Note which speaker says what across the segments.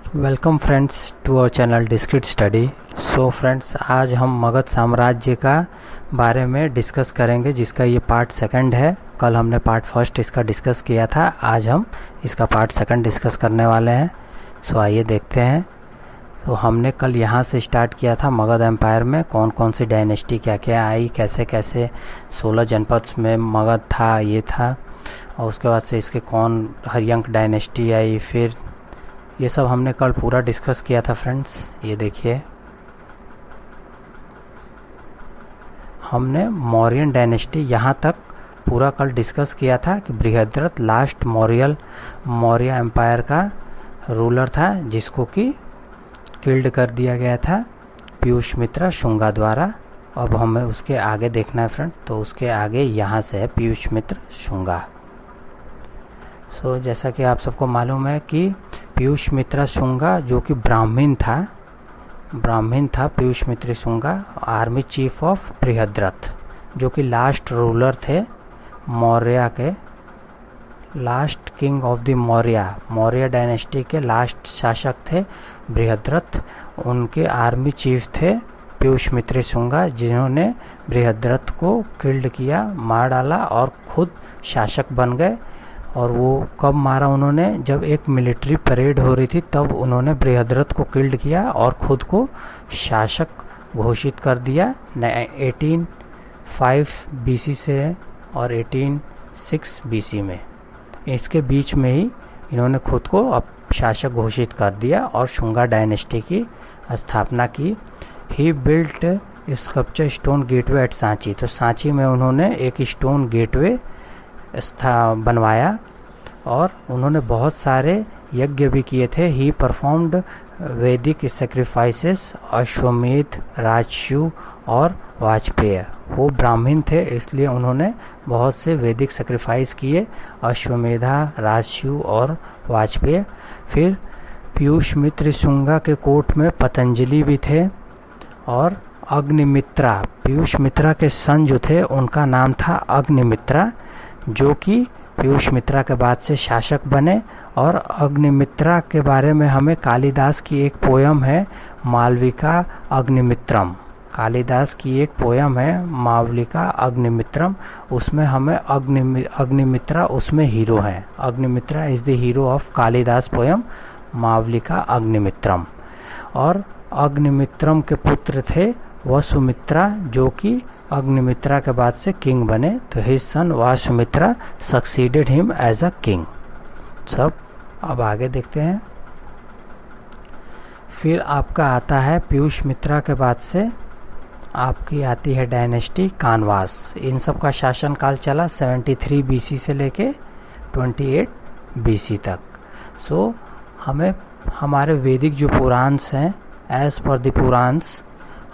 Speaker 1: Welcome friends to our channel discreet study. So friends, आज हम मगध साम्राज्य का बारे में डिस्कस करेंगे, जिसका ये पार्ट सेकंड है। कल हमने पार्ट फर्स्ट इसका डिस्कस किया था, आज हम इसका पार्ट सेकंड डिस्कस करने वाले हैं। सो आइए देखते हैं। तो हमने कल यहाँ से स्टार्ट किया था मगध एम्पायर में कौन कौन सी डायनेस्टी क्या क्या आई, कैसे कैसे 16 जनपद में मगध था, ये था। और उसके बाद से इसके कौन हरियंक डायनेस्टी आई, फिर ये सब हमने कल पूरा डिस्कस किया था फ्रेंड्स। ये देखिए, हमने मौर्यन डायनेस्टी यहाँ तक पूरा कल डिस्कस किया था कि बृहद्रथ लास्ट मौर्य एम्पायर का रूलर था, जिसको कि किल्ड कर दिया गया था पीयूषमित्र शुंगा द्वारा। अब हमें उसके आगे देखना है फ्रेंड, तो उसके आगे यहाँ से है पीयूषमित्र शुंगा। जैसा कि आप सबको मालूम है कि पीयूषमित्र शुंगा जो कि ब्राह्मण था Pushyamitra Shunga, army chief of Brihadratha, जो कि लास्ट रूलर थे मौर्य के, last king of the Maurya dynasty के लास्ट शासक थे बृहद्रथ। उनके आर्मी चीफ थे पीयूषमित्र शुंगा, जिन्होंने बृहद्रथ को किल्ड किया, मार डाला और खुद शासक बन गए। और वो कब मारा उन्होंने, जब एक मिलिट्री परेड हो रही थी तब उन्होंने बृहद्रथ को किल्ड किया और ख़ुद को शासक घोषित कर दिया। 1805 BC से और 1806 BC में, इसके बीच में ही इन्होंने खुद को अब शासक घोषित कर दिया और शुंगा डायनेस्टी की स्थापना की। He built sculpture stone gateway at Sanchi, तो सांची में उन्होंने एक स्टोन गेटवे बनवाया और उन्होंने बहुत सारे यज्ञ भी किए थे। ही परफॉर्म्ड वैदिक सेक्रीफाइसेस, अश्वमेध, राजस्यु और वाजपेय। वो ब्राह्मण थे, इसलिए उन्होंने बहुत से वैदिक सेक्रीफाइस किए, अश्वमेधा, राजस्यु और वाजपेय। फिर पीयूषमित्र शुंगा के कोर्ट में पतंजलि भी थे और अग्निमित्रा, पीयूषमित्रा के सन जो थे उनका नाम था अग्निमित्रा, जो कि पीयूषमित्रा के बाद से शासक बने। और अग्निमित्रा के बारे में हमें कालिदास की एक पोयम है मालविका अग्निमित्रम, कालिदास की एक पोयम है मालविका अग्निमित्रम, उसमें हमें अग्निमित्रा उसमें हीरो हैं। Agnimitra is the hero of Kalidasa poem Malavika Agnimitram. और अग्निमित्रम के पुत्र थे वसुमित्रा, जो कि अग्निमित्रा के बाद से किंग बने। तो his son Vasumitra succeeded him as a king. सब अब आगे देखते हैं। फिर आपका आता है पीयूषमित्रा के बाद से आपकी आती है डायनेस्टी कानवास। इन सब का शासन काल चला 73 BC से लेके 28 BC तक। सो हमें हमारे वैदिक जो पुराण्स हैं, एज पर द पुराण्स,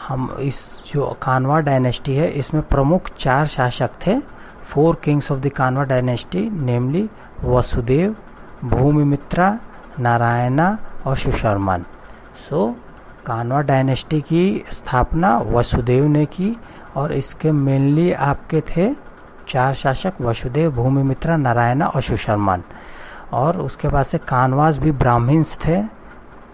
Speaker 1: हम इस जो कानवा डायनेस्टी है इसमें प्रमुख 4 शासक थे। 4 किंग्स ऑफ द कानवा डायनेस्टी, नेमली वसुदेव, भूमिमित्रा, नारायणा और सुशर्मन। कानवा डायनेस्टी की स्थापना वसुदेव ने की और इसके मेनली आपके थे 4 शासक, वसुदेव, भूमिमित्रा, नारायणा और सुशर्मन। और उसके बाद से कानवास भी ब्राह्मण्स थे,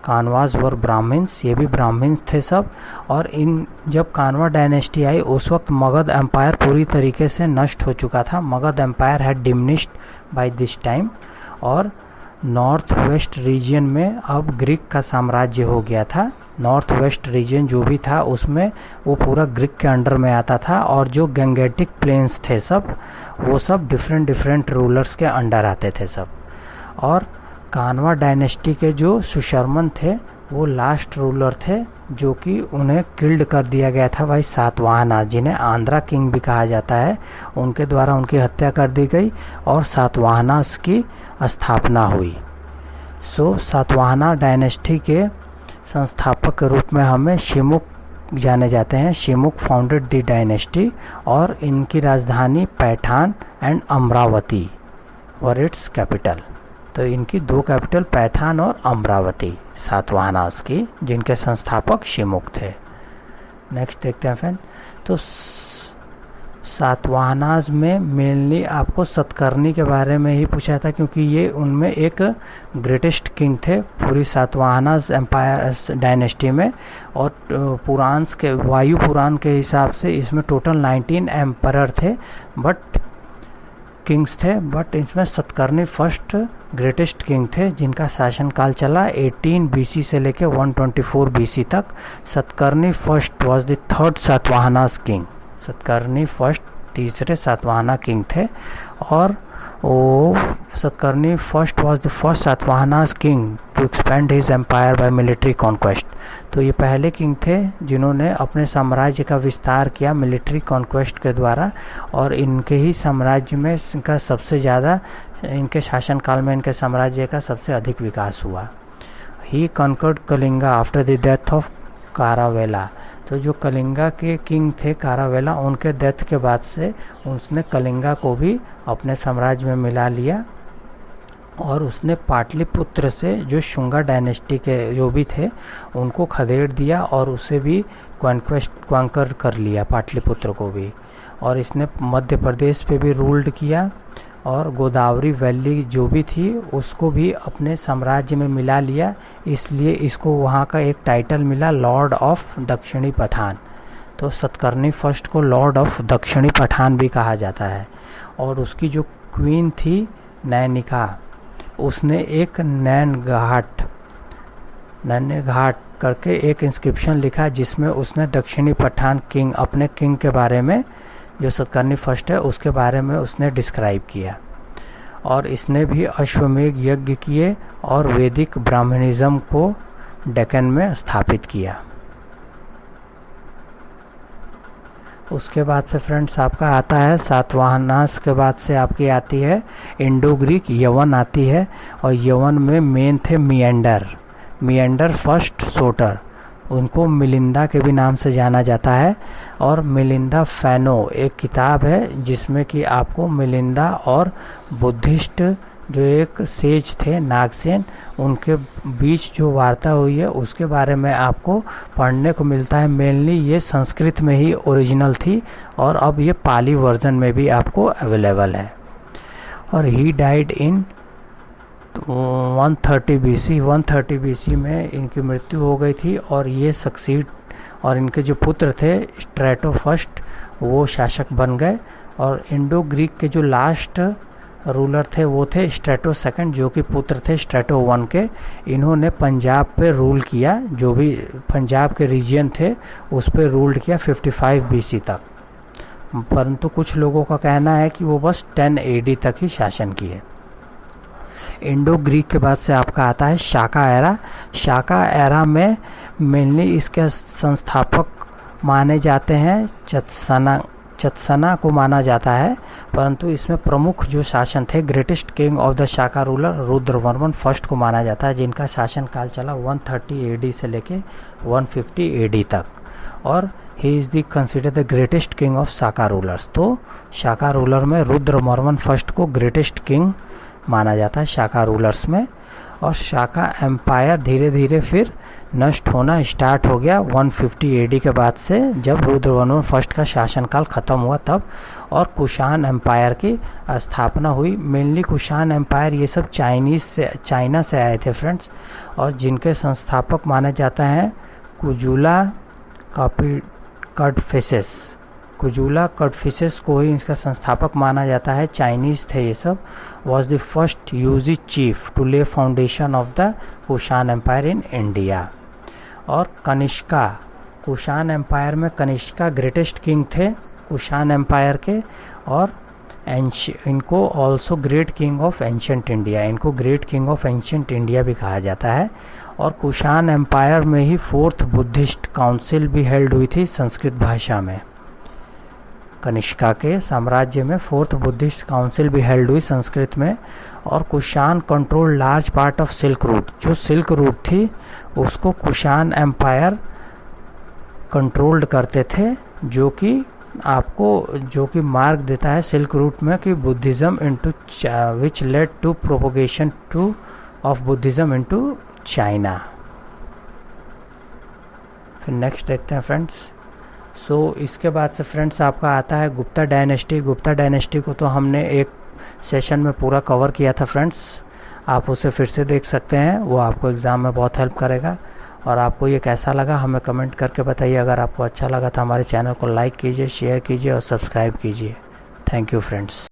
Speaker 1: कानवास वर ब्राह्मण्स, ये भी ब्राह्मण्स थे सब। और इन जब कानवा डायनेस्टी आई उस वक्त मगध एम्पायर पूरी तरीके से नष्ट हो चुका था। Magadh empire had diminished by this time. और नॉर्थ वेस्ट रीजन में अब ग्रीक का साम्राज्य हो गया था। नॉर्थ वेस्ट रीजन जो भी था उसमें वो पूरा ग्रीक के अंडर में आता था। और जो गंगेटिक प्लेन्स थे सब, वो सब डिफरेंट रूलर्स के अंडर आते थे सब। और कानवा डायनेस्टी के जो सुशर्मन थे वो लास्ट रूलर थे, जो कि उन्हें किल्ड कर दिया गया था भाई सातवाहना, जिन्हें आंध्रा किंग भी कहा जाता है, उनके द्वारा उनकी हत्या कर दी गई और सातवाहनास की स्थापना हुई। सातवाहना डायनेस्टी के संस्थापक के रूप में हमें शिमुक जाने जाते हैं। शिमुक फाउंडेड द डायनेस्टी और इनकी राजधानी Paithan and Amravati were it's capital. तो इनकी 2 कैपिटल पैठान और अमरावती सातवाहनास की, जिनके संस्थापक शिमुक थे। नेक्स्ट देखते हैं फ्रेंड। तो सातवाहनाज में मेनली आपको सतकर्णी के बारे में ही पूछा था, क्योंकि ये उनमें एक ग्रेटेस्ट किंग थे पूरी सातवाहनाज एम्पायर डायनेस्टी में। और पुराण के वायु पुराण के हिसाब से इसमें टोटल 19 एम्परर थे, बट किंग्स थे, बट इसमें सतकर्णी फर्स्ट ग्रेटेस्ट किंग थे जिनका शासनकाल चला 18 BC से लेके 124 BC तक। Satakarni first was the third Satavahanas king. Satakarni first तीसरे सातवाहना किंग थे, और वो Satakarni first was the first Satavahanas king to expand his empire by military conquest. तो ये पहले किंग थे जिन्होंने अपने साम्राज्य का विस्तार किया मिलिट्री कॉन्क्वेस्ट के द्वारा, और इनके ही साम्राज्य में इनका सबसे ज़्यादा, इनके शासनकाल में इनके साम्राज्य का सबसे अधिक विकास हुआ। He conquered Kalinga after the death of Kharavela. तो जो कलिंगा के किंग थे कारावेला, उनके डेथ के बाद से उसने कलिंगा को भी अपने साम्राज्य में मिला लिया, और उसने पाटलिपुत्र से जो शुंगा डायनेस्टी के जो भी थे उनको खदेड़ दिया, और उसे भी कॉन्कर कर लिया पाटलिपुत्र को भी। और इसने मध्य प्रदेश पे भी रूल्ड किया, और गोदावरी वैली जो भी थी उसको भी अपने साम्राज्य में मिला लिया, इसलिए इसको वहाँ का एक टाइटल मिला लॉर्ड ऑफ दक्षिणी पठान। तो सतकर्णी फर्स्ट को लॉर्ड ऑफ दक्षिणी पठान भी कहा जाता है। और उसकी जो क्वीन थी नैनिका, उसने एक नैन घाट करके एक इंस्क्रिप्शन लिखा जिसमें उसने दक्षिणी पठान किंग, अपने किंग के बारे में, जो सतकर्णी फर्स्ट है उसके बारे में उसने डिस्क्राइब किया। और इसने भी अश्वमेध यज्ञ किए और वैदिक ब्राह्मणिज्म को डेक्कन में स्थापित किया। उसके बाद से फ्रेंड्स आपका आता है सातवाहनास के बाद से आपकी आती है इंडो ग्रीक, यवन आती है। और यवन में मेन थे मिएंडर फर्स्ट सोटर, उनको मिलिंदा के भी नाम से जाना जाता है। और मिलिंदा फैनो एक किताब है जिसमें कि आपको मिलिंदा और बुद्धिस्ट जो एक सेज थे नागसेन, उनके बीच जो वार्ता हुई है उसके बारे में आपको पढ़ने को मिलता है। मेनली ये संस्कृत में ही ओरिजिनल थी, और अब ये पाली वर्जन में भी आपको अवेलेबल है। और ही डाइड इन 130 BC में इनकी मृत्यु हो गई थी। और ये सक्सीड, और इनके जो पुत्र थे स्ट्रेटो फर्स्ट, वो शासक बन गए। और इंडो ग्रीक के जो लास्ट रूलर थे वो थे स्ट्रेटो सेकंड, जो कि पुत्र थे स्ट्रेटो वन के। इन्होंने पंजाब पे रूल किया, जो भी पंजाब के रीजन थे उस पे रूल किया 55 BC तक। परंतु कुछ लोगों का कहना है कि वो बस 10 AD तक ही शासन किए। इंडो ग्रीक के बाद से आपका आता है शाका एरा। शाका एरा में मेनली इसके संस्थापक माने जाते हैं चत्सना को माना जाता है, परंतु इसमें प्रमुख जो शासन थे greatest king of the Shaka ruler Rudravarman first को माना जाता है, जिनका शासन काल चला 130 AD से लेके 150 AD तक। और he is the consider the greatest king of Shaka rulers. तो शाका रूलर में रुद्रवर्मन फर्स्ट को ग्रेटेस्ट किंग माना जाता है शाका रूलर्स में। और शाका एम्पायर धीरे धीरे फिर नष्ट होना स्टार्ट हो गया 150 AD के बाद से, जब रुद्रवर्मन फर्स्ट का शासनकाल ख़त्म हुआ तब। और कुषाण एम्पायर की स्थापना हुई। मेनली कुषाण एम्पायर ये सब चाइना से आए थे फ्रेंड्स, और जिनके संस्थापक माने जाते हैं कुजुला कड़फिसेस को ही इसका संस्थापक माना जाता है। चाइनीज़ थे ये सब। Was the first Yuezhi chief to lay foundation of the Kushan empire in India. और कनिष्का, कुषाण एम्पायर में कनिष्का ग्रेटेस्ट किंग थे कुषाण एम्पायर के। और इनको also great king of ancient India, इनको great king of ancient India भी कहा जाता है। और कुषाण एम्पायर में ही 4th बुद्धिस्ट काउंसिल भी हेल्ड हुई थी संस्कृत भाषा में। कनिष्का के साम्राज्य में 4th बुद्धिस्ट काउंसिल भी हेल्ड हुई संस्कृत में। और Kushan control large part of silk route, जो सिल्क रूट थी उसको कुषाण एम्पायर कंट्रोल्ड करते थे, जो कि मार्ग देता है सिल्क रूट में कि Buddhism into which led to propagation of Buddhism into China. फिर नेक्स्ट देखते हैं फ्रेंड्स सो इसके बाद से फ्रेंड्स आपका आता है गुप्ता डायनेस्टी। गुप्ता डायनेस्टी को तो हमने एक सेशन में पूरा कवर किया था फ्रेंड्स, आप उसे फिर से देख सकते हैं, वो आपको एग्ज़ाम में बहुत हेल्प करेगा। और आपको ये कैसा लगा हमें कमेंट करके बताइए। अगर आपको अच्छा लगा तो हमारे चैनल को लाइक कीजिए, शेयर कीजिए और सब्सक्राइब कीजिए। Thank you friends.